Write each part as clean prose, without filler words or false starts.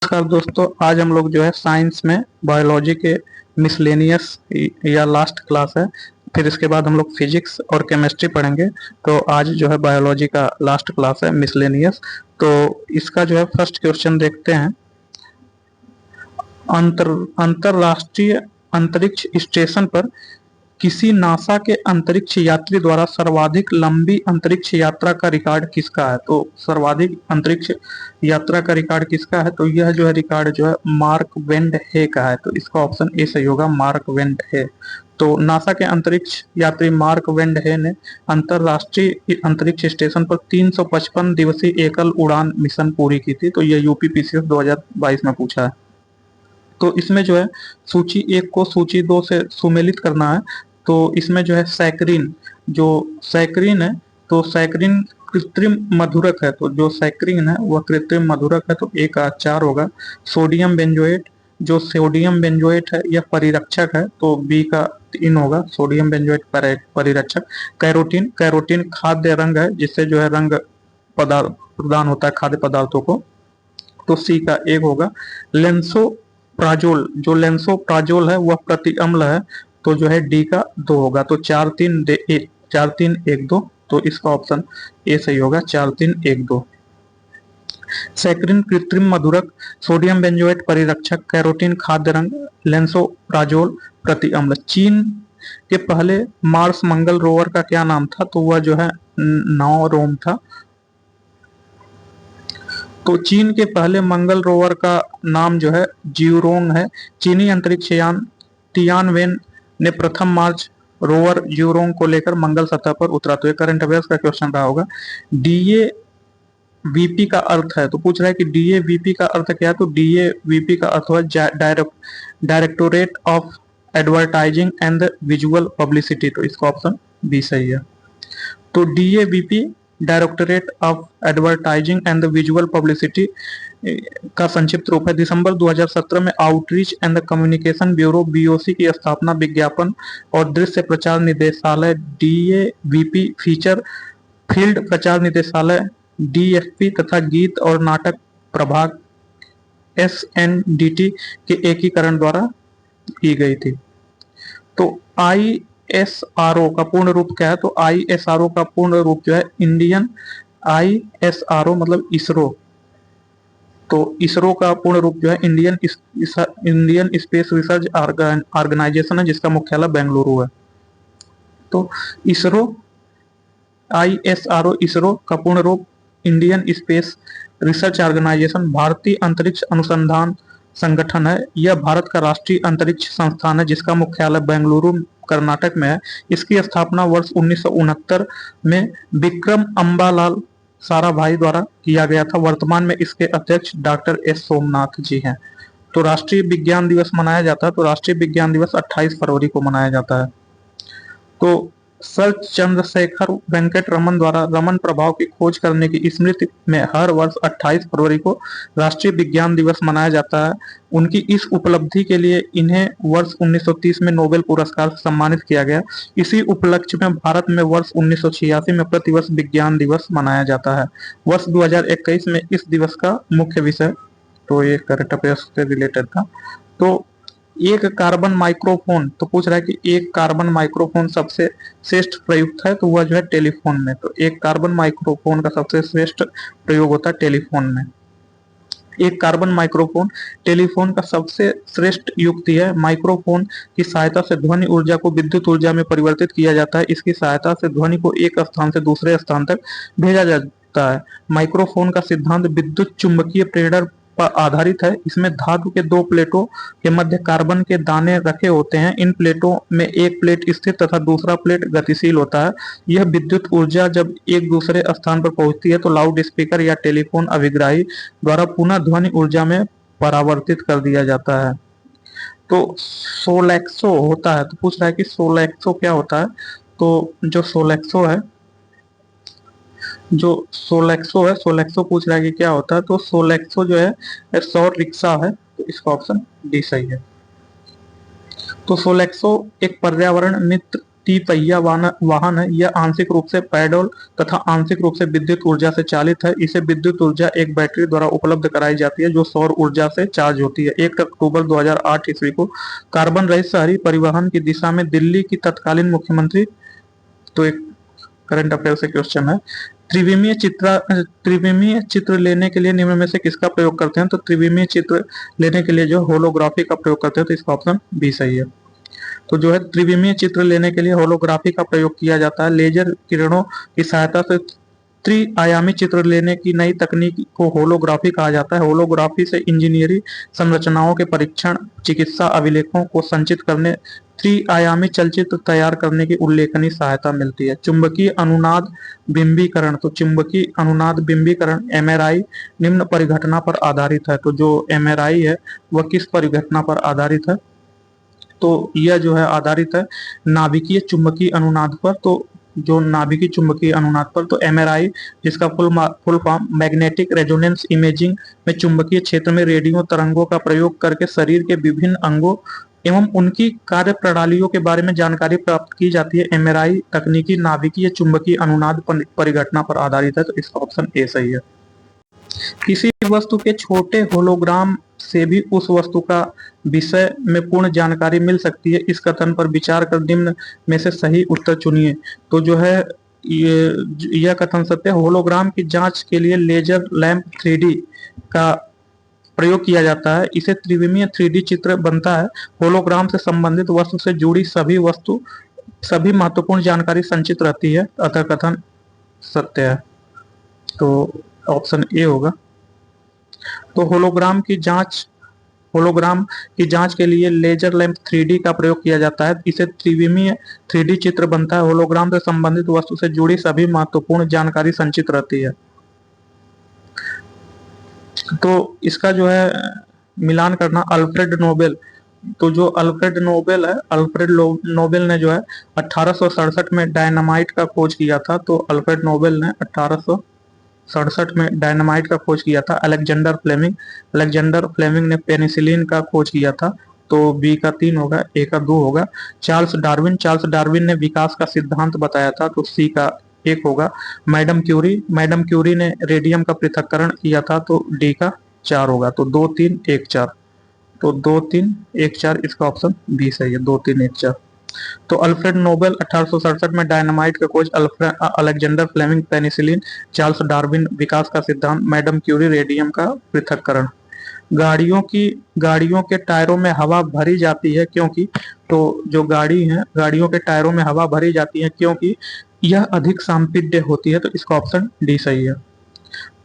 नमस्कार दोस्तों, आज हम लोग जो है साइंस में बायोलॉजी के मिसलेनियस या लास्ट क्लास है। फिर इसके बाद हम लोग फिजिक्स और केमिस्ट्री पढ़ेंगे। तो आज जो है बायोलॉजी का लास्ट क्लास है मिसलेनियस। तो इसका जो है फर्स्ट क्वेश्चन देखते हैं। अंतरराष्ट्रीय अंतरिक्ष स्टेशन पर किसी नासा के अंतरिक्ष यात्री द्वारा सर्वाधिक लंबी अंतरिक्ष यात्रा का रिकॉर्ड किसका है? तो सर्वाधिक अंतरिक्ष यात्रा का रिकॉर्ड किसका है? तो यह जो है रिकॉर्ड जो है मार्क वेंड हे का है। तो इसका ऑप्शन ए सही होगा, मार्क वेंड हे। तो नासा के अंतरिक्ष यात्री मार्क वेंड हे ने अंतरराष्ट्रीय अंतरिक्ष स्टेशन पर 355 दिवसीय एकल उड़ान मिशन पूरी की थी। तो यह यूपीपीसीएस 2022 में पूछा है। तो इसमें जो है सूची 1 को सूची 2 से सुमेलित करना है। तो इसमें जो है सैकरीन है, तो सैकरीन कृत्रिम मधुरक है। तो जो सैकरीन है वह कृत्रिम मधुरक है, तो ए का 4 होगा। सोडियम बेंजोएट है यह परिरक्षक है, तो बी का 3 होगा। Sodium benzoate परिरक्षक। कैरोटीन खाद्य रंग है, जिससे जो है रंग पदार्थ प्रदान होता है खाद्य पदार्थों को, तो सी का 1 होगा। लेंसोप्राजोल है वह प्रति अम्ल है, तो जो है डी का 2 होगा। तो 4-3-1-2, तो इसका ऑप्शन ए सही होगा, 4-3-1-2। सैकरीन कृत्रिम मधुरक, सोडियम बेंजोएट परिरक्षक, कैरोटीन खाद्य रंग, लेंसोप्राजोल प्रति अम्ल। चीन के पहले मार्स मंगल रोवर का क्या नाम था? तो वह जो है नाओरोम था। तो चीन के पहले मंगल रोवर का नाम जो है ज्यूरोंग है। चीनी अंतरिक्ष यान तियानवेन ने प्रथम मार्च रोवर ज्यूरोंग को लेकर मंगल सतह पर उतरा। तो ये करंट अफेयर्स का क्वेश्चन रहा होगा। डीएवीपी का अर्थ है, तो पूछ रहा है कि डीएवीपी का अर्थ क्या है? तो डीएवीपी का अर्थ है directorate of advertising and visual publicity. तो इसका ऑप्शन बी सही है। तो DAVP directorate of advertising and visual publicity का संक्षिप्त रूप है। दिसंबर 2017 में outreach and communication bureau BOC की स्थापना विज्ञापन और दृश्य प्रचार निदेशालय डीएवीपी, फीचर फील्ड प्रचार निदेशालय डीएफपी तथा गीत और नाटक प्रभाग एसएनडीटी के एकीकरण द्वारा की गई थी। तो आईएसआरओ का पूर्ण रूप क्या है? तो आईएसआरओ का पूर्ण रूप जो है इंडियन आईएसआरओ मतलब इसरो। तो इसरो का पूर्ण रूप जो है इंडियन स्पेस रिसर्च ऑर्गेनाइजेशन है, जिसका मुख्यालय बेंगलुरु है। तो इसरो का पूर्ण रूप इंडियन स्पेस रिसर्च ऑर्गेनाइजेशन भारतीय अंतरिक्ष अनुसंधान संगठन है। यह भारत का राष्ट्रीय अंतरिक्ष संस्थान है, जिसका मुख्यालय बेंगलुरु कर्नाटक में है। इसकी स्थापना वर्ष 1969 में विक्रम अम्बालाल साराभाई द्वारा किया गया था। वर्तमान में इसके अध्यक्ष डॉक्टर एस सोमनाथ जी हैं। तो राष्ट्रीय विज्ञान दिवस मनाया जाता है, तो राष्ट्रीय विज्ञान दिवस 28 फरवरी को मनाया जाता है। तो सर चंद्रशेखर वेंकट रमन द्वारा रमन प्रभाव की खोज करने की स्मृति में हर वर्ष 28 फरवरी को राष्ट्रीय विज्ञान दिवस मनाया जाता है। उनकी इस उपलब्धि के लिए इन्हें वर्ष 1930 में नोबेल पुरस्कार से सम्मानित किया गया। इसी उपलक्ष्य में भारत में वर्ष 1986 में प्रतिवर्ष विज्ञान दिवस मनाया जाता है। वर्ष 2021 में इस दिवस का मुख्य विषय, तो ये करंट अफेयर्स से रिलेटेड था। तो एक कार्बन माइक्रोफोन, तो पूछ रहा है कि एक कार्बन माइक्रोफोन सबसे श्रेष्ठ प्रयुक्त है, तो वह जो है टेलीफोन में। तो एक कार्बन माइक्रोफोन का सबसे श्रेष्ठ प्रयोग होता है टेलीफोन में। एक कार्बन माइक्रोफोन टेलीफोन का सबसे श्रेष्ठ युक्ति है। माइक्रोफोन की सहायता से ध्वनि ऊर्जा को विद्युत ऊर्जा में परिवर्तित किया जाता है। इसकी सहायता से ध्वनि को एक स्थान से दूसरे स्थान तक भेजा जाता है। माइक्रोफोन का सिद्धांत विद्युत चुंबकीय प्रेरण पर आधारित है। इसमें धातु के 2 प्लेटों के मध्य कार्बन के दाने रखे होते हैं। इन प्लेटों में एक प्लेट स्थिर तथा दूसरा प्लेट गतिशील होता है। यह विद्युत ऊर्जा जब एक दूसरे स्थान पर पहुंचती है तो लाउड स्पीकर या टेलीफोन अभिग्राही द्वारा पुनः ध्वनि ऊर्जा में परावर्तित कर दिया जाता है। तो सोलेक्सो होता है, तो पूछ रहा है कि सोलेक्सो क्या होता है? तो जो सोलेक्सो पूछ रहा है कि क्या होता है? तो सोलेक्सो जो है सौर रिक्शा है, तो इसका ऑप्शन डी सही है। तो सोलेक्सो एक पर्यावरण मित्र तिपहिया वाहन है। यह आंशिक रूप से पेडल तथा आंशिक रूप से विद्युत ऊर्जा से चालित है। इसे विद्युत ऊर्जा एक बैटरी द्वारा उपलब्ध कराई जाती है जो सौर ऊर्जा से चार्ज होती है। 1 अक्टूबर 2008 ईस्वी को कार्बन रहित शहरी परिवहन की दिशा में दिल्ली की तत्कालीन मुख्यमंत्री, तो एक करंट अफेयर से क्वेश्चन है, त्रिविमीय चित्र लेने के लिए निम्न में से किसका प्रयोग करते हैं? तो त्रिविमीय चित्र लेने के लिए जो होलोग्राफी का प्रयोग करते हैं, तो इसका ऑप्शन बी सही है। तो जो है त्रिविमीय चित्र लेने के लिए होलोग्राफी का प्रयोग किया जाता है। लेजर किरणों की सहायता से त्रिआयामी चित्र लेने की नई तकनीक को होलोग्राफी कहा जाता है। होलोग्राफी से इंजीनियरिंग संरचनाओं के परीक्षण, चिकित्सा अभिलेखों को संचित करने, त्रिआयामी चलचित्र तैयार करने की उल्लेखनीय सहायता मिलती है। चुंबकीय अनुनाद बिंबीकरण, तो चुंबकीय अनुनाद बिंबीकरण एमआरआई निम्न परिघटना पर आधारित है। तो जो एमआरआई है वह किस परिघटना पर आधारित है? तो यह जो है आधारित है नाभिकीय चुंबकीय अनुनाद पर। तो जो नाभिकीय चुंबकीय अनुनाद पर, तो एमआरआई जिसका full form magnetic resonance imaging में चुंबकीय क्षेत्र में रेडियो तरंगों का प्रयोग करके शरीर के विभिन्न अंगों एवं उनकी कार्य प्रणालियों के बारे में जानकारी प्राप्त की जाती है। एमआरआई तकनीकी नाभिकीय चुंबकीय अनुनाद परिघटना पर आधारित है। तो इसका ऑप्शन ए सही है। किसी वस्तु के छोटे होलोग्राम से भी उस वस्तु का विषय में पूर्ण जानकारी मिल सकती है। इस कथन पर विचार कर निम्न में से सही उत्तर चुनिए। तो जो है यह कथन सत्य है। होलोग्राम की जांच के लिए लेजर लैंप 3D का प्रयोग किया जाता है। इसे त्रिविमीय 3D चित्र बनता है। होलोग्राम से संबंधित वस्तु से जुड़ी सभी महत्वपूर्ण जानकारी संचित रहती है, अतः कथन सत्य है। तो ऑप्शन ए होगा। तो होलोग्राम की जांच के लिए लेजर लैंप 3D का प्रयोग किया जाता है। इसे त्रिविमीय 3D चित्र बनता है। होलोग्राम से संबंधित वस्तु से जुड़ी सभी महत्वपूर्ण जानकारी संचित रहती है। तो इसका जो है मिलान करना, अल्फ्रेड नोबेल, तो जो अल्फ्रेड नोबेल है, अल्फ्रेड नोबेल ने जो है 1867 में डायनामाइट का खोज किया था। तो अल्फ्रेड नोबेल ने 1867 में डायनामाइट का खोज किया था। अलेक्जेंडर फ्लेमिंग ने पेनिसिलिन का खोज किया था। तो बी का 3 होगा, ए का 2 होगा। चार्ल्स डार्विन ने विकास का सिद्धांत बताया था। तो सी का 1 होगा। मैडम क्यूरी ने रेडियम का पृथक्करण किया था। तो डी का 4 होगा। तो 2 3 1 4, तो 2 3 1 4 इसका ऑप्शन बी सही है। 2 3 1 4। तो अल्फ्रेड नोबेल 1867 में डायनामाइट का खोज, Alexander Fleming penicillin, Charles Darwin विकास का सिद्धांत, मैडम क्यूरी रेडियम का पृथक्करण। गाड़ियों के टायरों में हवा भरी जाती है क्योंकि, तो जो गाड़ियों के टायरों में हवा भरी जाती है क्योंकि यह अधिक सांपीड्य होती है। तो इसका ऑप्शन डी सही है।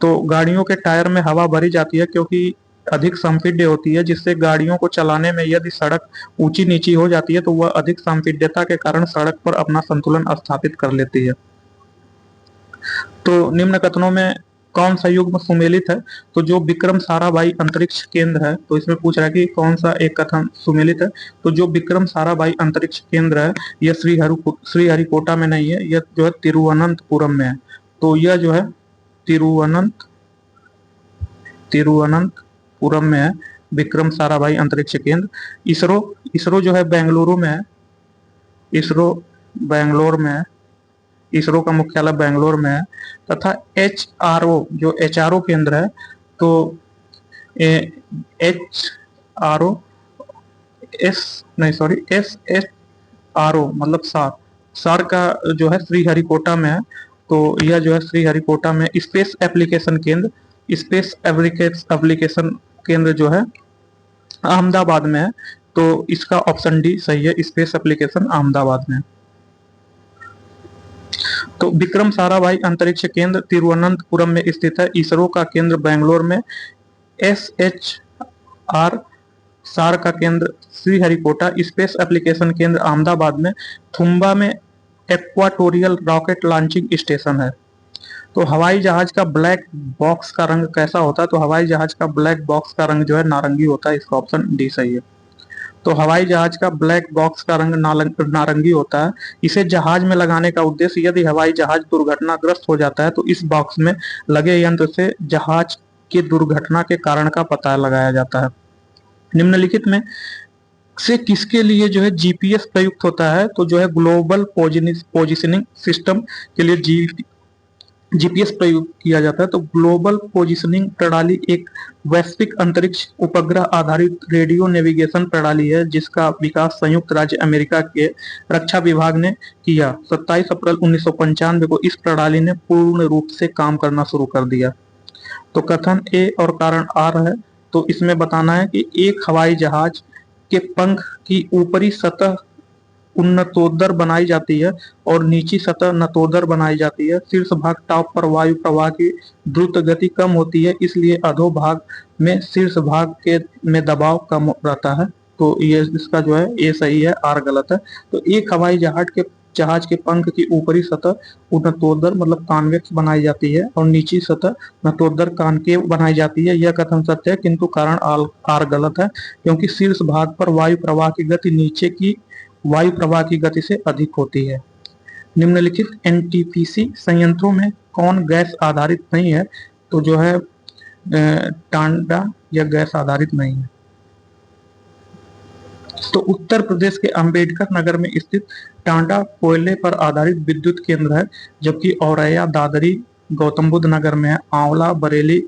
तो गाड़ियों के टायर में हवा भरी जाती है क्योंकि अधिक संपीड्य होती है, जिससे गाड़ियों को चलाने में यदि सड़क ऊंची नीची हो जाती है तो वह अधिक संपीड्यता के कारण सड़क पर अपना संतुलन स्थापित कर लेती है। तो निम्न कथनों में कौन सा युग्म सुमेलित है? तो जो विक्रम साराभाई अंतरिक्ष केंद्र है, तो इसमें पूछ रहा है कि कौन सा एक कथन सुमेलित है। तो जो विक्रम साराभाई अंतरिक्ष केंद्र है यह श्रीहरिकोटा में नहीं है, यह जो है तिरुवनंतपुरम में है। तो यह जो है तिरुवनंतपुरम में है विक्रम साराभाई अंतरिक्ष केंद्र। इसरो जो है बेंगलुरु में है। इसरो का मुख्यालय बेंगलोर में है। तथा HRO जो HRO केंद्र है, तो SHRO मतलब सार का जो है श्रीहरिकोटा में है। तो यह जो है श्रीहरिकोटा में स्पेस एप्लीकेशन केंद्र जो है अहमदाबाद में है। तो इसका ऑप्शन डी सही है, स्पेस एप्लीकेशन अहमदाबाद में। तो विक्रम साराभाई अंतरिक्ष केंद्र तिरुवनंतपुरम में स्थित है। इसरो का केंद्र बेंगलोर में, SHR सार का केंद्र श्रीहरिकोटा, स्पेस एप्लीकेशन केंद्र अहमदाबाद में। थुम्बा में एक्वाटोरियल रॉकेट लॉन्चिंग स्टेशन है। तो हवाई जहाज का ब्लैक बॉक्स का रंग कैसा होता है? तो हवाई जहाज का ब्लैक बॉक्स का रंग जो है नारंगी होता है। इसका ऑप्शन डी सही है। तो हवाई जहाज का ब्लैक बॉक्स का रंग नारंगी होता है। इसे जहाज में लगाने का उद्देश्य, यदि हवाई जहाज दुर्घटनाग्रस्त हो जाता है तो इस बॉक्स में लगे यंत्र से जहाज की दुर्घटना के कारण का पता लगाया जाता है। निम्नलिखित में से किसके लिए जो है जीपीएस प्रयुक्त होता है? तो जो है ग्लोबल पोजिशनिंग सिस्टम के लिए जीपीएस प्रयोग किया जाता है। तो ग्लोबल पोजिशनिंग प्रणाली एक वैश्विक अंतरिक्ष उपग्रह आधारित रेडियो नेविगेशन प्रणाली है जिसका विकास संयुक्त राज्य अमेरिका के रक्षा विभाग ने किया। 27 अप्रैल 1995 को इस प्रणाली ने पूर्ण रूप से काम करना शुरू कर दिया। तो कथन ए और कारण आर है। तो इसमें बताना है कि एक हवाई जहाज के पंख की ऊपरी सतह उन्नतोदर बनाई जाती है और निचली सतह नतोदर बनाई जाती है। शीर्ष भाग टॉप पर वायु प्रवाह की द्रुत गति कम होती है, इसलिए अधोभाग में शीर्ष भाग के में दबाव कम रहता है। तो ये इसका जो है ए सही है, आर गलत है। तो एक हवाई जहाज के पंख की ऊपरी सतह उन्नतोदर मतलब कॉन्वेक्स बनाई जाती है और निचली सतह नतोदर कॉनकेव बनाई जाती है। यह कथन सत्य है, किंतु कारण आर गलत है, क्योंकि शीर्ष भाग पर वायु प्रवाह की गति नीचे की वायु प्रवाह की गति से अधिक होती है। निम्नलिखित एनटीपीसी संयंत्रों में कौन गैस आधारित नहीं है? तो जो है टांडा या गैस आधारित नहीं है। तो उत्तर प्रदेश के अंबेडकर नगर में स्थित टांडा कोयले पर आधारित विद्युत केंद्र है, जबकि औरैया दादरी गौतम बुद्ध नगर में है। आंवला बरेली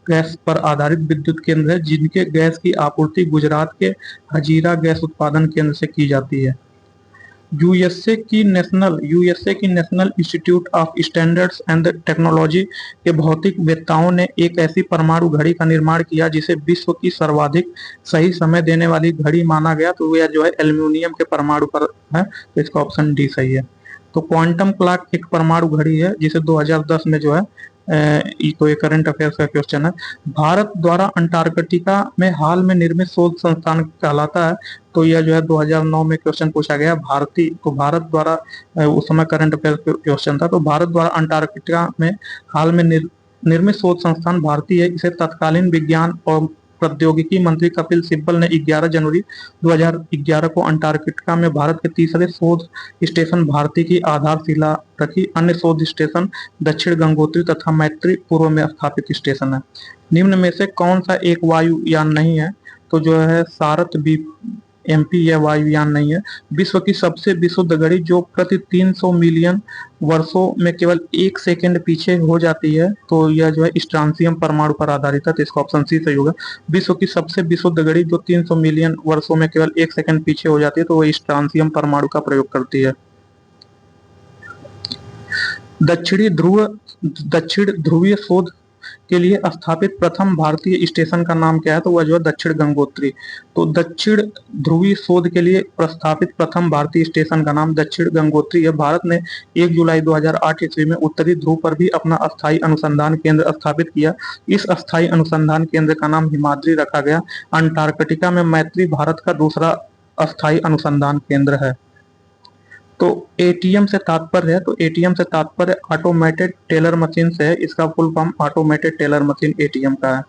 गैस पर आधारित विद्युत केंद्र है जिनके गैस की आपूर्ति गुजरात के हजीरा गैस उत्पादन केंद्र से की जाती है। यूएसए की national institute of standards and technology के भौतिक वेत्ताओं ने एक ऐसी परमाणु घड़ी का निर्माण किया जिसे विश्व की सर्वाधिक सही समय देने वाली घड़ी माना गया। तो यह जो है एल्यूमिनियम के परमाणु पर है, तो इसका ऑप्शन डी सही है। तो क्वांटम क्लॉक एक परमाणु घड़ी है जिसे 2010 में जो है तो ये करंट अफेयर्स का क्वेश्चन है। भारत द्वारा अंटार्कटिका में हाल में निर्मित शोध संस्थान कहलाता है। तो यह जो है 2009 में क्वेश्चन पूछा गया। भारत द्वारा उस समय करंट अफेयर्स क्वेश्चन था। तो भारत द्वारा अंटार्कटिका में हाल में निर्मित शोध संस्थान भारतीय है। इसे तत्कालीन विज्ञान और प्रौद्योगिकी मंत्री कपिल सिब्बल ने 11 जनवरी 2011 को अंटार्कटिका में भारत के तीसरे शोध स्टेशन भारती की आधारशिला रखी। अन्य शोध स्टेशन दक्षिण गंगोत्री तथा मैत्री पूर्व में स्थापित स्टेशन है। निम्न में से कौन सा एक वायुयान नहीं है? तो जो है सारथ बी एमपी यह वायुयान नहीं है। विश्व की सबसे विशुद्ध घड़ी जो प्रति 300 मिलियन वर्षों में केवल 1 सेकंड पीछे हो जाती है, तो यह जो है स्ट्रांसियम परमाणु पर आधारित है। तो इसका ऑप्शन सी सही होगा। विश्व की सबसे विशुद्ध घड़ी जो 300 मिलियन वर्षों में केवल 1 सेकंड पीछे हो जाती है, तो वह स्ट्रांसियम परमाणु का प्रयोग करती है। दक्षिण ध्रुवीय शोध के लिए स्थापित प्रथम भारतीय स्टेशन का नाम क्या है? तो वह जो है दक्षिण गंगोत्री। तो दक्षिण ध्रुवीय शोध के लिए प्रस्तावित प्रथम भारतीय स्टेशन का नाम दक्षिण गंगोत्री है। भारत ने 1 जुलाई 2008 ईस्वी में उत्तरी ध्रुव पर भी अपना अस्थायी अनुसंधान केंद्र स्थापित किया। इस अस्थायी अनुसंधान केंद्र का नाम हिमाद्री रखा गया। अंटार्कटिका में मैत्री भारत का दूसरा अस्थायी अनुसंधान केंद्र है। तो एटीएम से तात्पर्य है, तो एटीएम से तात्पर्य ऑटोमेटेड टेलर मशीन से है। इसका full form automated teller machine ATM का है।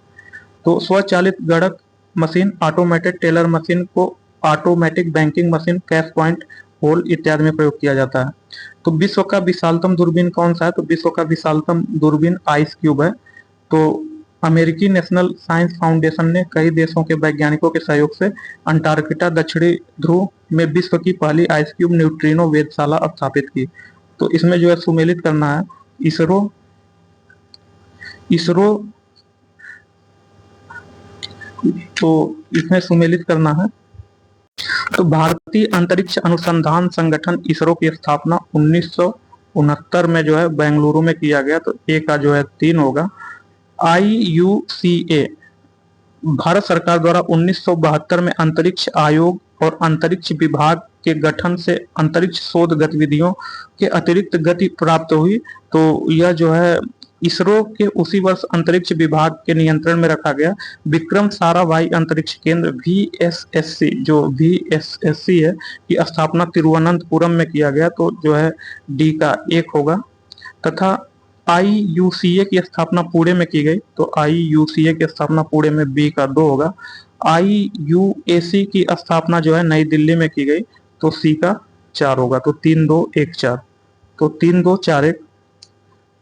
तो स्वचालित गणक मशीन ऑटोमेटेड टेलर मशीन को automatic banking machine, cash point hole इत्यादि में प्रयोग किया जाता है। तो विश्व का विशालतम दूरबीन कौन सा है? तो विश्व का विशालतम दूरबीन आइस क्यूब है। तो अमेरिकी नेशनल साइंस फाउंडेशन ने कई देशों के वैज्ञानिकों के सहयोग से अंटार्कटिका दक्षिणी ध्रुव में विश्व की पहली आइस क्यूब न्यूट्रिनो वेधशाला स्थापित की। तो इसमें जो है सुमेलित करना है इसरो तो इसमें सुमेलित करना है। तो भारतीय अंतरिक्ष अनुसंधान संगठन इसरो की स्थापना 1969 में जो है बेंगलुरु में किया गया। तो ए का जो है 3 होगा। IUCA भारत सरकार द्वारा 1972 में अंतरिक्ष आयोग और अंतरिक्ष विभाग के गठन से अंतरिक्ष शोध गतिविधियों के अतिरिक्त गति प्राप्त हुई। तो यह जो है इसरो के उसी वर्ष अंतरिक्ष विभाग के नियंत्रण में रखा गया। विक्रम साराभाई अंतरिक्ष केंद्र VSSC जो VSSC है की स्थापना तिरुवनंतपुरम में किया गया। तो जो है डी का 1 होगा। तथा IUCA की स्थापना पुणे में की गई। तो IUCA की स्थापना पुणे में बी का 2 होगा। IUAC की स्थापना जो है नई दिल्ली में की गई। तो सी का 4 होगा। तो 3 2 1 4। तो 3 2 4 1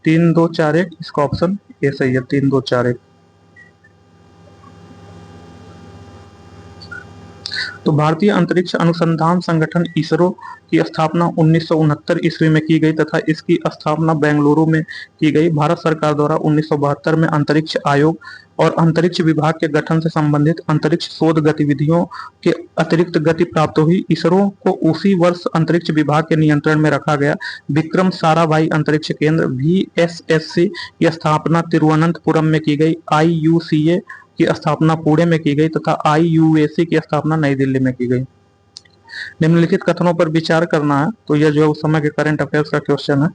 3 2 4 1 इसका ऑप्शन ए सही है। 3 2 4 1। तो भारतीय अंतरिक्ष अनुसंधान संगठन इसरो की स्थापना 1969 ईस्वी में की गई तथा इसकी स्थापना बेंगलुरु में की गई। भारत सरकार द्वारा 1972 में अंतरिक्ष आयोग और अंतरिक्ष विभाग के गठन से संबंधित अंतरिक्ष शोध गतिविधियों के अतिरिक्त गति प्राप्त हुई। इसरो को उसी वर्ष अंतरिक्ष विभाग के नियंत्रण में रखा गया। विक्रम साराभाई अंतरिक्ष केंद्र VSSC की स्थापना तिरुवनंतपुरम में की गई। IUCA की स्थापना पुणे में की गई तथा IUAC की स्थापना नई दिल्ली में की गई। निम्नलिखित कथनों पर विचार करना है, तो यह जो है उस समय के करंट अफेयर्स का क्वेश्चन है।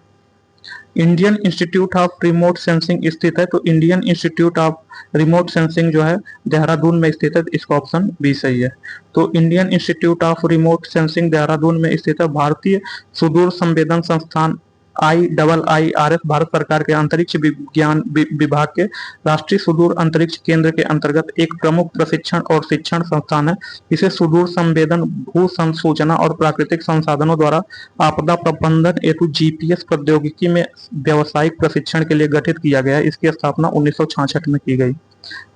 Indian institute of remote sensing स्थित है, तो Indian institute of remote sensing जो है देहरादून में स्थित है, इसका ऑप्शन बी सही है। तो Indian institute of remote sensing Dehradun में स्थित है। भारतीय सुदूर संवेदन संस्थान IIRS भारत सरकार के अंतरिक्ष विज्ञान विभाग के राष्ट्रीय सुदूर अंतरिक्ष केंद्र के अंतर्गत एक प्रमुख प्रशिक्षण और शिक्षण संस्थान है। इसे सुदूर संवेदन, भू संसूचना और प्राकृतिक संसाधनों द्वारा आपदा प्रबंधन हेतु GPS प्रौद्योगिकी में व्यावसायिक प्रशिक्षण के लिए गठित किया गया है। इसकी स्थापना 1966 में की गई।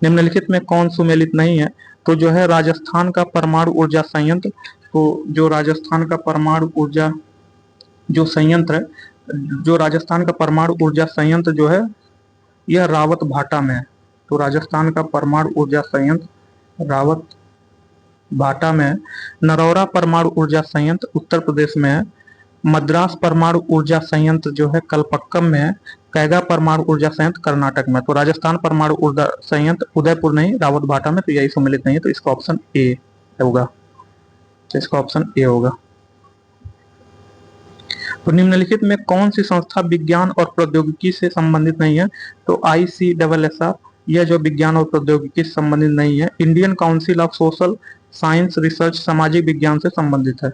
निम्नलिखित में कौन सुमेलित नहीं है, तो जो है राजस्थान का परमाणु ऊर्जा संयंत्र। तो जो राजस्थान का परमाणु ऊर्जा जो संयंत्र है, जो राजस्थान का परमाणु ऊर्जा संयंत्र जो है यह रावत भाटा में है। तो राजस्थान का परमाणु ऊर्जा संयंत्र रावत भाटा में है। नरौरा परमाणु ऊर्जा संयंत्र उत्तर प्रदेश में है। मद्रास परमाणु ऊर्जा संयंत्र जो है कलपक्कम में है। कैगा परमाणु ऊर्जा संयंत्र कर्नाटक में। तो राजस्थान परमाणु ऊर्जा संयंत्र उदयपुर नहीं, रावत भाटा में, तो यही सम्मिलित नहीं है, तो इसका ऑप्शन ए होगा। तो इसका ऑप्शन ए होगा। तो निम्नलिखित में कौन सी संस्था विज्ञान और प्रौद्योगिकी से संबंधित नहीं है, तो ICSSR यह जो विज्ञान और प्रौद्योगिकी से संबंधित नहीं है। Indian council of social science research सामाजिक विज्ञान से संबंधित है।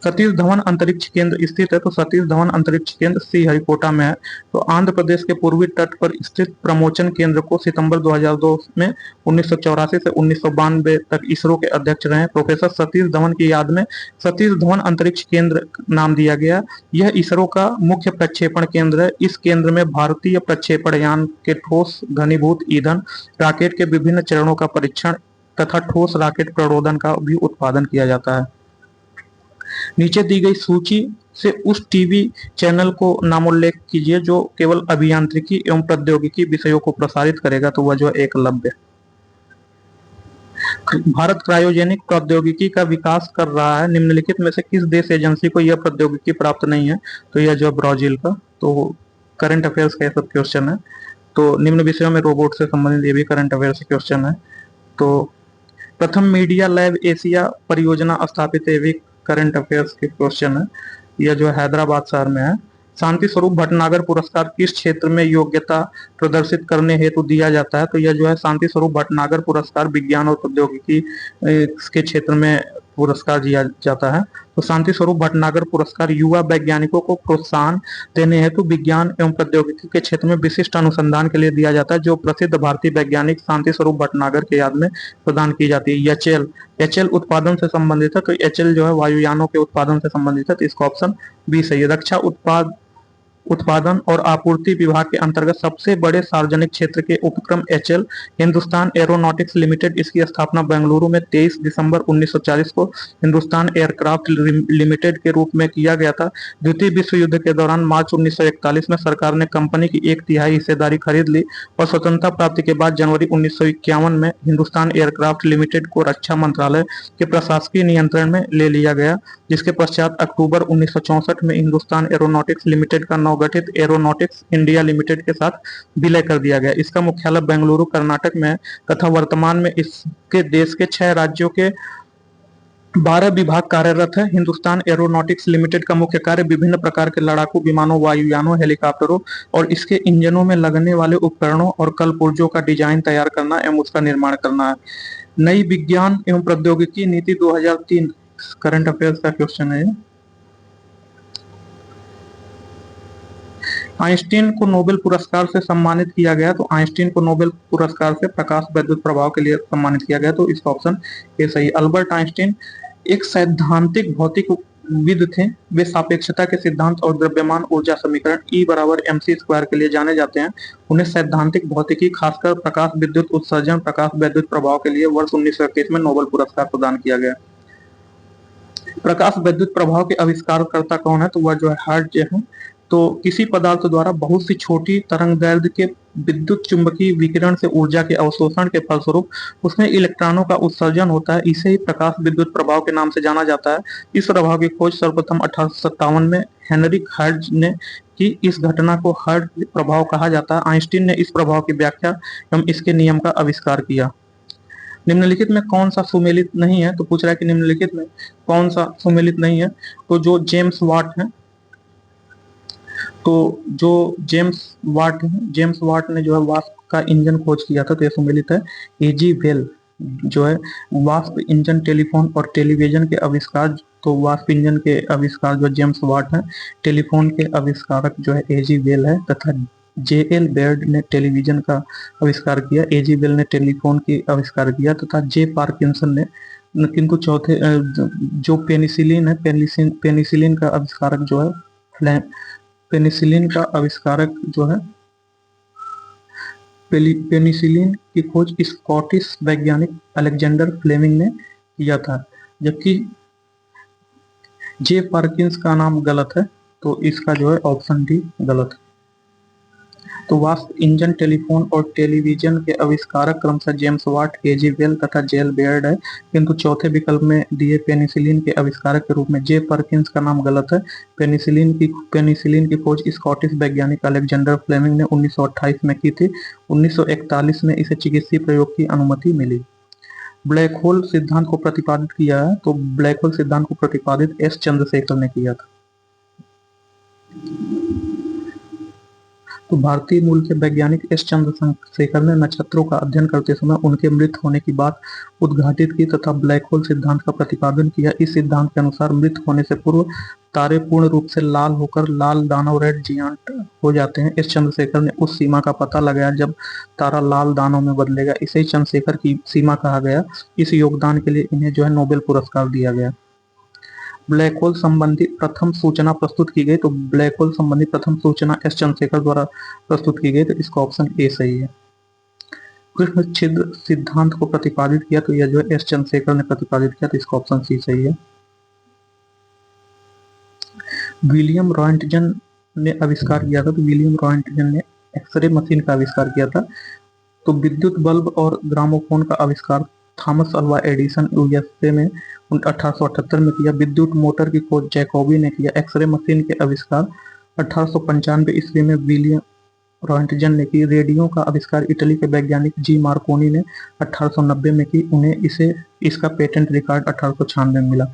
सतीश धवन अंतरिक्ष केंद्र स्थित है, तो सतीश धवन अंतरिक्ष केंद्र श्रीहरिकोटा में है। तो आंध्र प्रदेश के पूर्वी तट पर स्थित प्रमोचन केंद्र को सितंबर 2002 में 1984 से 1992 तक इसरो के अध्यक्ष रहे प्रोफेसर सतीश धवन की याद में सतीश धवन अंतरिक्ष केंद्र नाम दिया गया। यह इसरो का मुख्य प्रक्षेपण केंद्र है। इस केंद्र में भारतीय प्रक्षेपण यान के ठोस घनीभूत ईंधन, रॉकेट के विभिन्न चरणों का परीक्षण तथा ठोस रॉकेट प्ररोधन का भी उत्पादन किया जाता है। नीचे दी गई सूची से उस टीवी चैनल को नामोल्लेख कीजिए जो केवल अभियांत्रिकी एवं प्रौद्योगिकी विषयों को प्रसारित करेगा, तो वह जो है एकलव्य। भारत क्रायोजेनिक प्रौद्योगिकी का विकास कर रहा है। निम्नलिखित में से किस देश एजेंसी को यह प्रौद्योगिकी प्राप्त नहीं है, तो यह जो ब्राजील का। तो करंट अफेयर्स का सब क्वेश्चन है। तो निम्न विषयों में रोबोट से संबंधित ये भी करंट अफेयर्स क्वेश्चन है। तो प्रथम मीडिया लैब एशिया परियोजना स्थापित है, भी करंट अफेयर्स के क्वेश्चन है। यह जो हैदराबाद शहर में है। शांति स्वरूप भटनागर पुरस्कार किस क्षेत्र में योग्यता प्रदर्शित करने हेतु दिया जाता है, तो यह जो है शांति स्वरूप भटनागर पुरस्कार विज्ञान और प्रौद्योगिकी के क्षेत्र में पुरस्कार दिया जाता है। तो शांति स्वरूप भटनागर पुरस्कार युवा वैज्ञानिकों को प्रोत्साहन देने हेतु विज्ञान एवं प्रौद्योगिकी के क्षेत्र में विशिष्ट अनुसंधान के लिए दिया जाता है, जो प्रसिद्ध भारतीय वैज्ञानिक शांति स्वरूप भटनागर के याद में प्रदान की जाती है। एचएल उत्पादन से संबंधित है, तो एचएल जो है वायुयानों के उत्पादन से संबंधित है, तो इसका ऑप्शन बी सही है। रक्षा उत्पादन और आपूर्ति विभाग के अंतर्गत सबसे बड़े सार्वजनिक क्षेत्र के उपक्रम एचएल हिंदुस्तान एरोनॉटिक्स लिमिटेड, इसकी स्थापना बेंगलुरु में 23 दिसंबर 1940 को हिंदुस्तान एयरक्राफ्ट लिमिटेड के रूप में किया गया था। द्वितीय विश्व युद्ध के दौरान मार्च 1941 में सरकार ने कंपनी की 1/3 हिस्सेदारी खरीद ली और स्वतंत्रता प्राप्ति के बाद जनवरी 1951 में हिंदुस्तान एयरक्राफ्ट लिमिटेड को रक्षा मंत्रालय के प्रशासकीय नियंत्रण में ले लिया गया, जिसके पश्चात अक्टूबर 1964 में हिंदुस्तान एरोनॉटिक्स लिमिटेड का नवगठित एरोनॉटिक्स इंडिया लिमिटेड के साथ विलय कर दिया गया। इसका मुख्यालय बेंगलुरु कर्नाटक में है तथा वर्तमान में इसके देश के 6 राज्यों के 12 विभाग कार्यरत है। हिंदुस्तान एरोनॉटिक्स लिमिटेड का मुख्य कार्य विभिन्न प्रकार के लड़ाकू विमानों, वायुयानों, हेलीकॉप्टरों और इसके इंजनों में लगने वाले उपकरणों और कलपुर्जों का डिजाइन तैयार करना एवं उसका निर्माण करना है। नई विज्ञान एवं प्रौद्योगिकी नीति 2003 करंट अफेयर्स का क्वेश्चन है। आइंस्टीन को नोबेल पुरस्कार से सम्मानित किया गया, तो आइंस्टीन को नोबेल पुरस्कार से प्रकाश वैद्युत प्रभाव के लिए सम्मानित किया गया, तो इसका ऑप्शन ए सही। अल्बर्ट आइंस्टीन एक सैद्धांतिक भौतिक विद थे, वे सापेक्षता के सिद्धांत और द्रव्यमान ऊर्जा समीकरण E बराबर mc स्क्वायर के लिए जाने जाते हैं। उन्हें सैद्धांतिक भौतिकी, खासकर प्रकाश विद्युत उत्सर्जन, प्रकाश वैद्युत प्रभाव के लिए वर्ष 1921 में नोबेल पुरस्कार प्रदान किया गया। प्रकाश वैद्युत प्रभाव के आविष्कारकर्ता कौन है? तो वह जो है हर्ट्ज है। तो किसी पदार्थ द्वारा बहुत सी छोटी तरंग दैर्ध्य के विद्युत चुंबकीय विकिरण से ऊर्जा के अवशोषण के फलस्वरूप उसमें इलेक्ट्रॉनों का उत्सर्जन होता है, इसे ही प्रकाश विद्युत प्रभाव के नाम से जाना जाता है। इस प्रभाव की खोज सर्वप्रथम 1857 में हेनरिक हर्ट्ज ने की। इस घटना को हर्ट्ज प्रभाव कहा जाता है। आइंस्टीन ने इस प्रभाव की व्याख्या एवं इसके नियम का आविष्कार किया। निम्नलिखित में कौन सा सुमेलित नहीं है? तो पूछ रहा है कि निम्नलिखित में कौन सा सुमेलित नहीं है? तो जो जेम्स वाट है, तो जो जेम्स वाट ने जो है वास्प का इंजन खोज किया था, तो यह सुमेलित है। एजी वेल जो है वास्प इंजन, टेलीफोन और टेलीविजन के आविष्कार, तो वास्प इंजन के आविष्कार जो जेम्स वाट है, टेलीफोन के आविष्कारक जो है एजी वेल है, तथा जे.एल. बेयर्ड ने टेलीविजन का आविष्कार किया। एजी वेल ने टेलीफोन की आविष्कार किया, तथा जे पार्किंसन ने, किंतु चौथे जो पेनिसिलिन है, पेनिसिलिन का आविष्कारक जो है, पेनिसिलिन का आविष्कारक जो है, पेनिसिलिन की खोज स्कॉटिश वैज्ञानिक अलेक्जेंडर फ्लेमिंग ने किया था। जबकि जे पार्किंस का नाम गलत है, तो इसका जो है ऑप्शन डी गलत है। तो वास्प इंजन, टेलीफोन और टेलीविजन के आविष्कारक क्रमशः जेम्स वाट, एजी वेल तथा जेल बेयर्ड है, किंतु चौथे विकल्प में दिए पेनिसिलिन के आविष्कारक के रूप में जे परकिंस का नाम गलत है। पेनिसिलिन की खोज स्कॉटिश वैज्ञानिक अलेक्जेंडर फ्लेमिंग ने 1928 में की थी। 1941 में इसे चिकित्सीय प्रयोग की अनुमति मिली। ब्लैक होल सिद्धांत को प्रतिपादित किया है, तो ब्लैक होल सिद्धांत को प्रतिपादित एस चंद्रशेखर ने किया था। तो भारतीय मूल के वैज्ञानिक एस चंद्रशेखर ने नक्षत्रों का अध्ययन करते समय उनके मृत होने की बात उद्घाटित की तथा ब्लैक होल सिद्धांत का प्रतिपादन किया। इस सिद्धांत के अनुसार मृत होने से पूर्व तारे पूर्ण रूप से लाल होकर लाल दानव, रेड जियांट हो जाते हैं। एस चंद्रशेखर ने उस सीमा का पता लगाया जब तारा लाल दानव में बदलेगा। इसे चंद्रशेखर की सीमा कहा गया। इस योगदान के लिए इन्हें जो है नोबेल पुरस्कार दिया गया। ब्लैक होल संबंधी प्रथम सूचना प्रस्तुत की गई, तो ब्लैक होल संबंधी प्रथम सूचना एस चंद्रशेखर द्वारा प्रस्तुत की गई, तो इसका ऑप्शन ए सही है। कृष्ण छिद्र सिद्धांत को प्रतिपादित किया, तो यह जो एस चंद्रशेखर ने प्रतिपादित किया, तो इसका ऑप्शन सी सही है। विलियम रॉन्टजन ने आविष्कार किया था, तो विलियम रॉन्टजन ने एक्सरे मशीन का आविष्कार किया था। तो विद्युत बल्ब और ग्रामोफोन का आविष्कार थॉमस अल्वा एडिसन यूएसए में 1878 में किया। विद्युत मोटर की खोज जैकोबी ने किया। एक्सरे मशीन के आविष्कार 1895 ईस्वी में विलियम रॉन्टजन ने की। रेडियो का आविष्कार इटली के वैज्ञानिक जी मार्कोनी ने 1890 में की। उन्हें इसका पेटेंट रिकॉर्ड 1896 में मिला।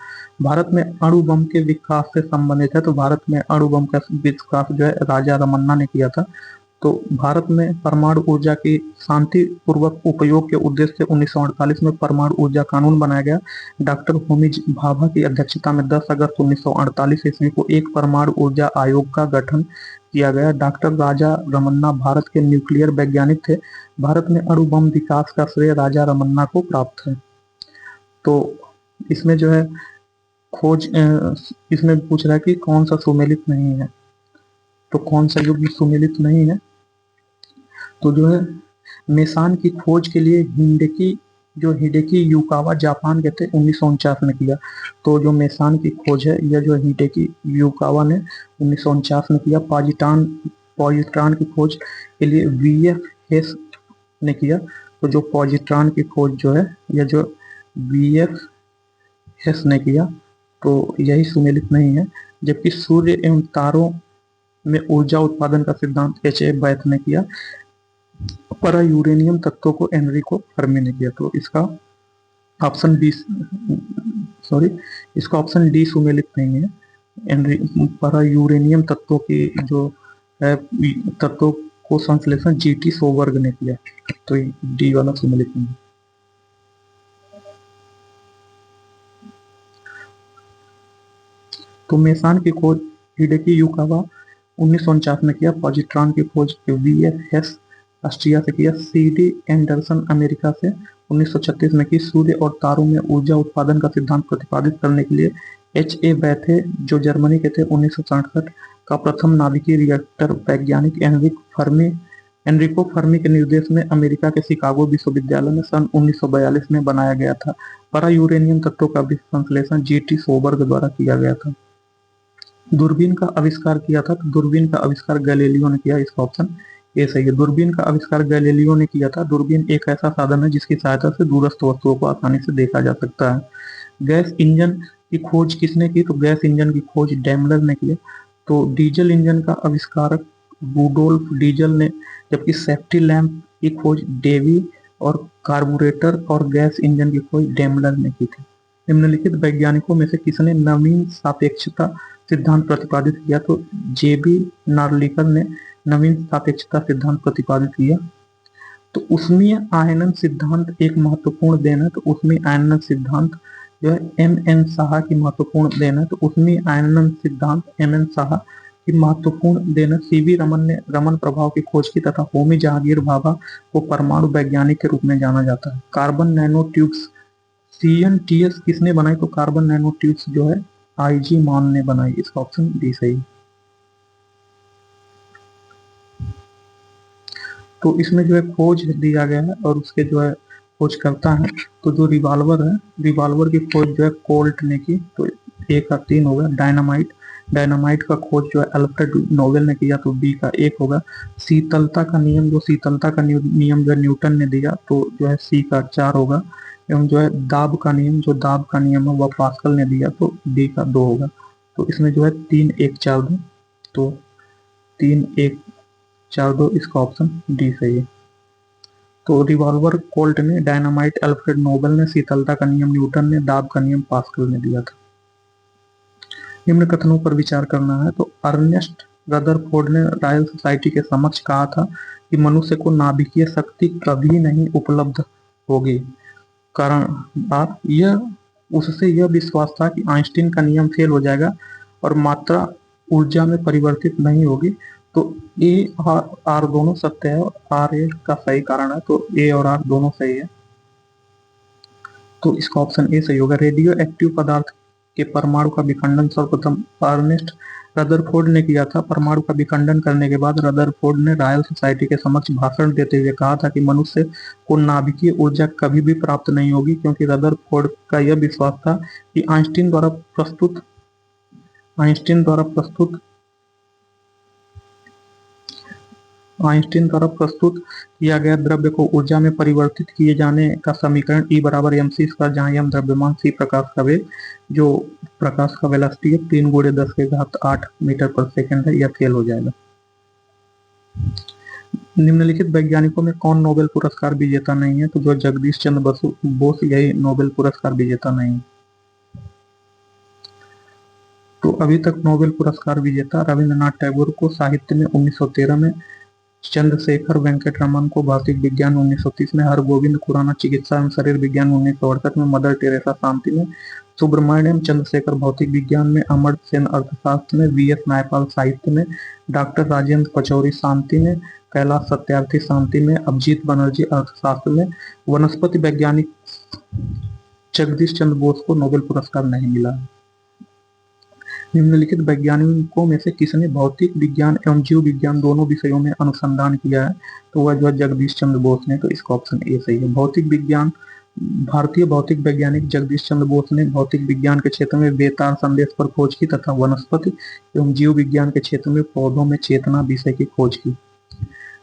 भारत में अणु बम के विकास से संबंधित है, तो भारत में अणु बम का विकास जो है राजा रमन्ना ने किया था। तो भारत में परमाणु ऊर्जा की शांतिपूर्वक उपयोग के उद्देश्य से 1948 में परमाणु ऊर्जा कानून बनाया गया। डॉक्टर होमी भाभा की अध्यक्षता में 10 अगस्त 1948 ईस्वी को एक परमाणु ऊर्जा आयोग का गठन किया गया। डॉक्टर राजा रमन्ना भारत के न्यूक्लियर वैज्ञानिक थे। भारत में अणु बम विकास का श्रेय राजा रमन्ना को प्राप्त है। तो इसमें जो है खोज, इसमें पूछ रहा है कि कौन सा सुमेलित नहीं है, तो कौन सा युग्म सुमेलित नहीं है? तो जो है मेसान की खोज के लिए हिडेकी युकावा जापान के थे, 1949 में किया। तो जो मेसान की खोज है यह जो हिडेकी युकावा ने 1949 में किया। पॉजिट्रॉन की खोज के लिए वीएफ हेस ने किया। तो जो पॉजिट्रॉन की खोज जो है यह जो वीएफ हेस ने किया, तो यही सुमेलित नहीं है। जबकि सूर्य एवं तारों में ऊर्जा उत्पादन का सिद्धांत एच ए बैथ ने किया। पर यूरेनियम तत्वों को एनरिको फर्मी ने किया। तो इसका ऑप्शन डी सुमेलित नहीं है। पर यूरेनियम तत्वों की जो है तत्वों को संश्लेषण जीटी सोबर्ग ने किया, तो डी वाला सुमेलित नहीं है। तो मेसान की खोज हिडेकी युकावा 1949 में किया। पॉजिट्रॉन की खोज वीएफ हेस ऑस्ट्रिया से किया। CD एंडरसन अमेरिका से 1936 में की। सूर्य और तारों में ऊर्जा उत्पादन का सिद्धांत प्रतिपादित करने के लिए HA बैथे जो जर्मनी के थे 1967 का प्रथम नाभिकीय रिएक्टर वैज्ञानिक एनरिको फर्मी के निर्देश में अमेरिका के शिकागो विश्वविद्यालय में सन 1942 में बनाया गया था। para यूरेनियम तत्वों का संश्लेषण GT सोबर्ग द्वारा किया गया था। दूरबीन का आविष्कार किया था, तो दूरबीन का आविष्कार गैलीलियो ने किया। इसका ऑप्शन ए सही है। दूरबीन का आविष्कार गैलीलियो ने किया था। दूरबीन एक ऐसा साधन है जिसकी सहायता से दूरस्थ वस्तुओं को आसानी से देखा जा सकता है। गैस इंजन की खोज किसने की? तो गैस इंजन की खोज डैमलर ने की। तो डीजल इंजन का आविष्कारक रूडोल्फ डीजल ने, जबकि सेफ्टी लैंप की खोज डेवी और कार्बोरेटर और गैस इंजन की खोज डैमलर ने की थी। निम्नलिखित वैज्ञानिकों में से किसने नवीन सापेक्षता सिद्धांत प्रतिपादित किया? तो JB नार्लिकर ने नवीन सापेक्षता सिद्धांत प्रतिपादित किया। तो ऊष्मीय आयनन सिद्धांत एक महत्वपूर्ण देन है। तो ऊष्मीय आयनन सिद्धांत जो है MN साहा की महत्वपूर्ण देन है। तो ऊष्मीय आयनन सिद्धांत MN साहा की महत्वपूर्ण देन है। CV रमन ने रमन प्रभाव की खोज की तथा होमी जहांगीर भाभा को परमाणु वैज्ञानिक के रूप में जाना जाता है। कार्बन नैनो ट्यूब्स CNTS किसने बनाई? तो कार्बन नैनो ट्यूब्स जो है IG मान ने बनाई। इसका ऑप्शन डी सही। तो इसमें जो है खोज दिया गया है और उसके जो है खोज करता है। तो जो रिवाल्वर है, रिवाल्वर की खोज जो है कोल्ट ने की। तो A का 3 होगा। डायनामाइट का खोज जो है अल्फ्रेड नोबेल ने किया। तो B का 1 होगा। शीतलता का नियम जो है न्यूटन ने दिया। तो जो है C का 4 होगा। एवं जो है दाब का नियम है वह पास्कल ने दिया। तो D का 2 होगा। तो इसमें जो है 3 1 4 2, तो 3 1 4 2 इसका ऑप्शन डी सही है। तो रिवॉल्वर कोल्ट ने, डायनामाइट अल्फ्रेड नोबेल ने, शीतलता का नियम न्यूटन ने, दाब का नियम पास्कल ने दिया था। निम्न कथनों पर विचार करना है। तो अर्नेस्ट रदरफोर्ड ने रॉयल सोसाइटी के समक्ष कहा था कि मनुष्य को नाभिकीय शक्ति कभी नहीं उपलब्ध होगी। कारण आप यह उससे यह विश्वास था कि आइंस्टीन का नियम फेल हो जाएगा और मात्रा ऊर्जा में परिवर्तित नहीं होगी। तो A और R दोनों सत्य है और RA का सही कारण है। तो A और R दोनों सही है। तो इसका ऑप्शन ए सही होगा। रेडियो एक्टिव पदार्थ के परमाणु का विखंडन सर्वप्रथम अर्नेस्ट रदरफोर्ड ने किया था। परमाणु का विखंडन करने के बाद रदरफोर्ड ने रॉयल सोसाइटी के समक्ष भाषण देते हुए कहा था कि मनुष्य को नाभिकीय ऊर्जा कभी भी प्राप्त नहीं होगी, क्योंकि रदरफोर्ड का यह विश्वास था कि आइंस्टीन द्वारा प्रस्तुत किया गया द्रव्य को ऊर्जा में परिवर्तित किए जाने का समीकरण E बराबर mc², जहाँ m द्रव्यमान, c प्रकाश का वेग, जो प्रकाश का वेलोसिटी है 3 × 10⁸ मीटर पर सेकंड है, यह फेल हो जाएगा। निम्नलिखित वैज्ञानिकों में कौन नोबेल पुरस्कार विजेता नहीं है? तो जो जगदीश चंद्र बोस यही नोबेल पुरस्कार विजेता नहीं है। तो अभी तक नोबेल पुरस्कार विजेता रविंद्रनाथ टैगोर को साहित्य में 1913 में, चंद्रशेखर वेंकट रमन को भौतिक विज्ञान 1930 में, हरगोविंद खुराना चिकित्सा एवं शरीर विज्ञान 1968 में, मदर टेरेसा शांति में, सुब्रमण्यम चंद्रशेखर भौतिक विज्ञान में, अमर्त्य सेन अर्थशास्त्र में, VS नायपाल साहित्य में, डॉक्टर राजेंद्र पचौरी शांति में, कैलाश सत्यार्थी शांति में, अभिजीत बनर्जी अर्थशास्त्र में। वनस्पति वैज्ञानिक जगदीश चंद्र बोस को नोबेल पुरस्कार नहीं मिला है। निम्नलिखित वैज्ञानिकों में से किसने भौतिक विज्ञान एवं जीव विज्ञान दोनों विषयों में अनुसंधान किया है? तो वह जो है जगदीश चंद्र बोस ने। तो इसका ऑप्शन ए सही है। भारतीय भौतिक वैज्ञानिक जगदीश चंद्र बोस ने भौतिक विज्ञान के क्षेत्र में बेतार संदेश पर खोज की तथा वनस्पति एवं जीव विज्ञान के क्षेत्र में पौधों में चेतना विषय की खोज की।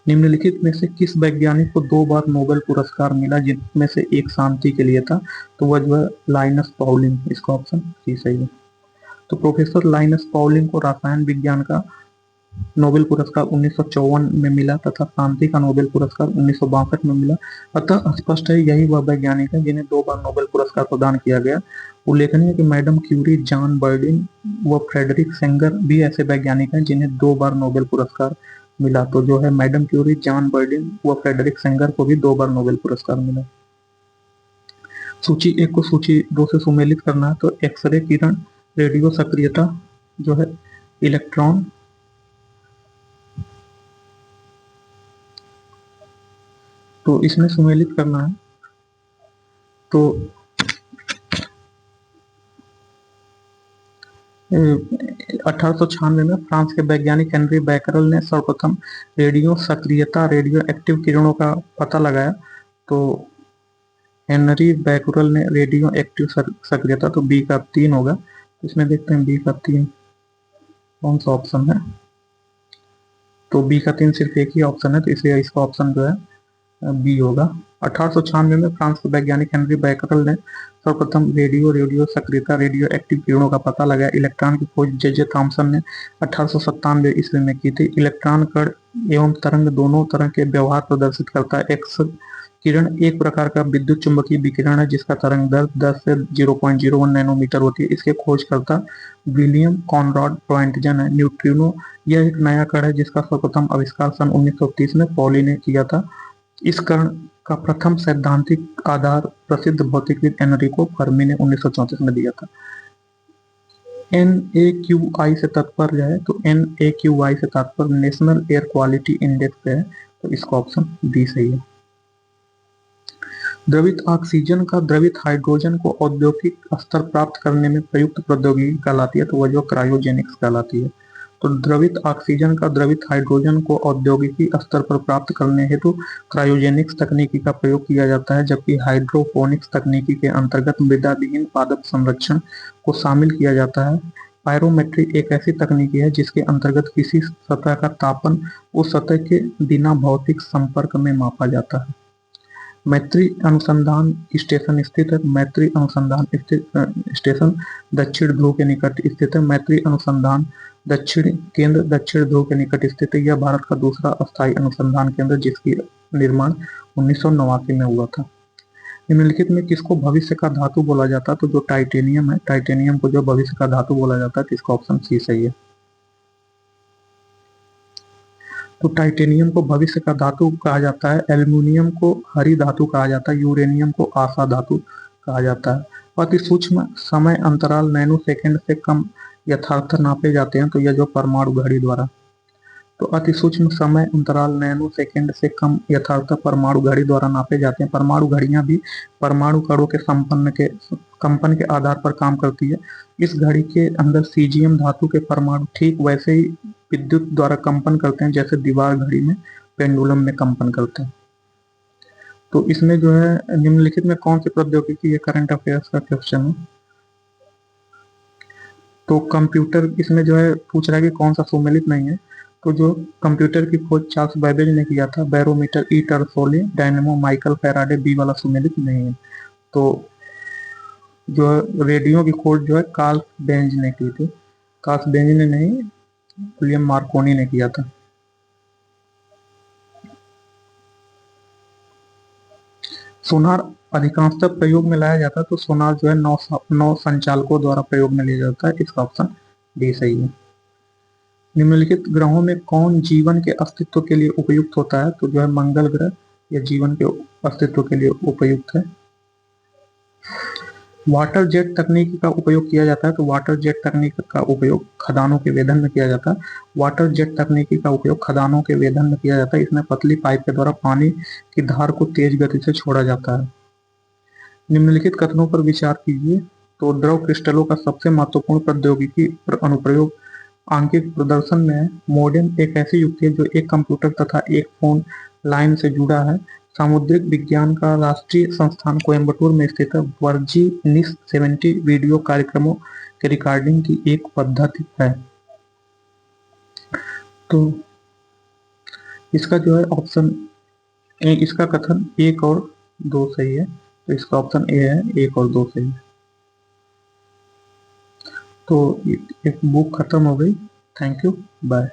निम्नलिखित में से किस वैज्ञानिक को 2 बार नोबेल पुरस्कार मिला, जिनमें से एक शांति के लिए था? तो वह जो है लाइनस पाउलिंग। इसका ऑप्शन सी सही है। तो प्रोफेसर लाइनस पाउलिंग को रसायन विज्ञान का नोबेल पुरस्कार 1954 में मिला तथा शांति का नोबेल पुरस्कार 1962 में मिला। अतः स्पष्ट है यही वह वैज्ञानिक है जिन्हें 2 बार नोबेल पुरस्कार प्रदान किया गया। उल्लेखनीय है कि मैडम क्यूरी, जॉन बर्डिन व फ्रेडरिक सेंगर भी ऐसे वैज्ञानिक हैं जिन्हें 2 बार नोबेल पुरस्कार मिला। तो जो है मैडम क्यूरी, जॉन बर्डिन व फ्रेडरिक सेंगर को भी 2 बार नोबेल पुरस्कार मिला। सूची 1 को सूची 2 से सुमेलित करना है। तो एक्सरे किरण, रेडियो सक्रियता जो है इलेक्ट्रॉन, तो इसमें सुमेलित करना है। तो 1896 में फ्रांस के वैज्ञानिक हेनरी बैकरल ने सर्वप्रथम रेडियो सक्रियता रेडियो एक्टिव किरणों का पता लगाया। तो हेनरी बैकरल ने रेडियो एक्टिव सक्रियता, तो बी का 3 होगा। तो इसमें देखते हैं बी का 3 कौन सा ऑप्शन है। तो बी का 3 सिर्फ एक ही ऑप्शन है, तो इसलिए इसका ऑप्शन जो है बी होगा। 1896 में फ्रांस के वैज्ञानिक हेनरी बैकरल ने सर्वप्रथम रेडियो सक्रियता रेडियो एक्टिव किरणों का पता लगाया। इलेक्ट्रॉन की खोज जे थॉमसन ने 1897 ईस्वी में की थी। इलेक्ट्रॉन कण एवं तरंग दोनों तरह के व्यवहार प्रदर्शित करता है। एक्स किरण एक प्रकार का विद्युत चुंबकीय विकिरण है जिसका तरंग दैर्ध्य 10 से 0.01 नैनोमीटर होती है। इसके खोजकर्ता विलियम कॉनराड रॉन्टगन है। न्यूट्रिनो यह एक नया कण है जिसका सर्वप्रथम आविष्कार सन 1930 में पॉली ने किया था। इस कण का प्रथम सैद्धांतिक आधार प्रसिद्ध भौतिकविद एनरिको फर्मी ने 1934 में दिया था। NAQI से तात्पर्य है, तो NAQI से तात्पर्य नेशनल एयर क्वालिटी इंडेक्स है, तो इसका ऑप्शन डी सही है। द्रवित ऑक्सीजन का द्रवित हाइड्रोजन को औद्योगिक स्तर प्राप्त करने में प्रयुक्त प्रौद्योगिकी कहलाती है, तो वह जो क्रायोजेनिक्स कहलाती है। तो द्रवित ऑक्सीजन का द्रवित हाइड्रोजन को औद्योगिकी स्तर पर प्राप्त करने हेतु क्रायोजेनिक्स तकनीकी का प्रयोग किया जाता है, जबकि हाइड्रोपोनिक्स तकनीकी के अंतर्गत मृदा विहीन पादप संरक्षण को शामिल किया जाता है। पायरोमेट्री एक ऐसी तकनीकी है जिसके अंतर्गत किसी सतह का तापन उस सतह के बिना भौतिक संपर्क में मापा जाता है। मैत्री अनुसंधान स्टेशन स्थित है। मैत्री अनुसंधान स्टेशन दक्षिण ध्रुव के निकट स्थित है। मैत्री अनुसंधान दक्षिण केंद्र दक्षिण ध्रुव के निकट स्थित है। यह भारत का दूसरा अस्थायी अनुसंधान केंद्र जिसकी निर्माण 1989 में हुआ था। निम्नलिखित में किसको भविष्य का धातु बोला जाता है, तो जो टाइटेनियम है, टाइटेनियम को जो भविष्य का धातु बोला जाता है, तो इसका ऑप्शन सी सही है। तो टाइटेनियम को भविष्य का धातु कहा जाता है। एल्युमिनियम को हरी धातु कहा जाता है। यूरेनियम को आशा धातु कहा जाता है। अति सूक्ष्म समय अंतराल नैनो सेकंड से कम यथार्थ नापे जाते हैं, तो यह जो परमाणु घड़ी द्वारा, तो अति सूक्ष्म समय अंतराल नैनो सेकंड से कम यथार्थ परमाणु घड़ी द्वारा नापे जाते हैं। परमाणु घड़ियां भी परमाणु कणों के कंपन के आधार पर काम करती है। इस घड़ी के अंदर सीजियम धातु के परमाणु ठीक वैसे ही विद्युत द्वारा कंपन करते हैं जैसे दीवार घड़ी में पेंडुलम में कंपन करते हैं। तो इसमें जो है निम्नलिखित में कौन सी प्रौद्योगिकी, ये करंट अफेयर्स का क्वेश्चन है। तो कंप्यूटर इसमें जो है पूछ रहा है कि कौन सा सुमेलित नहीं है। तो जो कंप्यूटर की खोज चार्ल्स बैबेज ने किया था, बैरोमीटर ई टर्सोली, डायनेमो माइकल फैराडे, बी वाला सुमेलित नहीं है। तो जो रेडियो की खोज जो है कार्ल बेंज ने की थी। कार्ल बेंज ने नहीं, विलियम मार्कोनी ने किया था। सोनार अधिकांशतः प्रयोग में लाया जाता है, तो सोनार जो है नौ संचालकों द्वारा प्रयोग में लिया जाता है। इसका ऑप्शन डी सही है। निम्नलिखित ग्रहों में कौन जीवन के अस्तित्व के लिए उपयुक्त होता है, तो जो है मंगल ग्रह या जीवन के अस्तित्व के लिए उपयुक्त है। वाटर जेट तकनीक का उपयोग किया जाता है, तो वाटर जेट तकनीक का उपयोग खदानों के वेधन में किया जाता है। वाटर जेट तकनीकी का उपयोग खदानों के वेधन में किया जाता है। इसमें पतली पाइप के द्वारा पानी की धार को तेज गति से छोड़ा जाता है। निम्नलिखित कथनों पर विचार कीजिए। तो द्रव क्रिस्टलों का सबसे महत्वपूर्ण प्रौद्योगिकी अनुप्रयोग आंकिक प्रदर्शन में है। मॉडेम एक ऐसी युक्ति है जो एक कंप्यूटर तथा एक फोन लाइन से जुड़ा है। सामुद्रिक विज्ञान का राष्ट्रीय संस्थान कोयम्बटूर में स्थित है। वर्जी निस 70 वीडियो कार्यक्रमों के रिकॉर्डिंग की एक पद्धति है। तो इसका जो है ऑप्शन इसका कथन 1 और 2 सही है, तो इसका ऑप्शन ए है, 1 और 2 सही है। तो एक बुक खत्म हो गई। Thank you, bye.